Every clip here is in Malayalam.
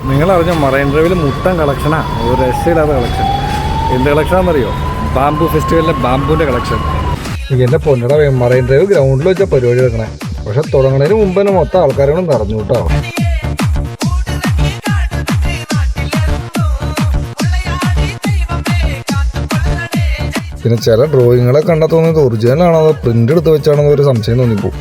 നിങ്ങളറിഞ്ഞ മറൈൻ ഡ്രൈവിൽ മുട്ടൻ കളക്ഷനാണ്, ഒരു രക്ഷയില്ലാത്ത കളക്ഷൻ. എന്ത് കളക്ഷനാണെന്നറിയോ? Bamboo ഫെസ്റ്റിവലിലെ ബാംബുവിൻ്റെ collection. എൻ്റെ പൊന്നട മറൈൻ ഡ്രൈവ് ഗ്രൗണ്ടിൽ വെച്ചാൽ പരിപാടി എടുക്കണേ. പക്ഷെ തുടങ്ങുന്നതിന് മുമ്പ് തന്നെ മൊത്തം ആൾക്കാരോടും നിറഞ്ഞു കേട്ടോ. പിന്നെ ചില ഡ്രോയിങ്ങുകളൊക്കെ കണ്ടാൽ തോന്നിയത് ഒറിജിനലാണോ അതോ പ്രിന്റ് എടുത്ത് വെച്ചാണോ ഒരു സംശയം തോന്നിപ്പോ.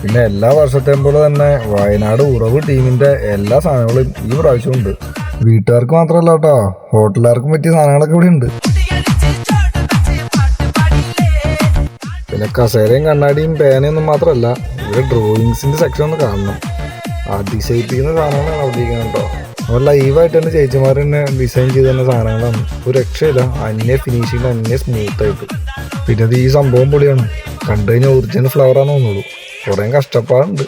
പിന്നെ എല്ലാ വർഷത്തെയും പോലെ തന്നെ വയനാട് ഉറവ് ടീമിന്റെ എല്ലാ സാധനങ്ങളും ഈ പ്രാവശ്യവും ഉണ്ട്. വീട്ടുകാർക്ക് മാത്രമല്ല കേട്ടോ, ഹോട്ടലുകാർക്കും പറ്റിയ സാധനങ്ങളൊക്കെ ഇവിടെ ഉണ്ട്. പിന്നെ കസേരയും കണ്ണാടിയും പേനയൊന്നും മാത്രമല്ല, ഇവിടെ ഡ്രോയിങ്സിന്റെ സെക്ഷൻ ഒന്ന് കാണണം. അതിശയിപ്പിക്കുന്ന സാധനങ്ങളാണ് അവതരിക്കുന്നത് കേട്ടോ. അവർ ലൈവായിട്ട് തന്നെ ചേച്ചിമാർ തന്നെ ഡിസൈൻ ചെയ്ത് തന്നെ സാധനങ്ങളാണ്. ഒരു രക്ഷയില്ല, അന്യ ഫിനിഷിങ്, അന്യ സ്മൂത്തായിട്ട്. പിന്നെ അത് ഈ സംഭവം പൊളിയാണ്, കണ്ടു കഴിഞ്ഞാൽ ഒറിജിനൽ ഫ്ലവറാന്ന് തോന്നുള്ളൂ. കുറേ കഷ്ടപ്പാടുണ്ട്.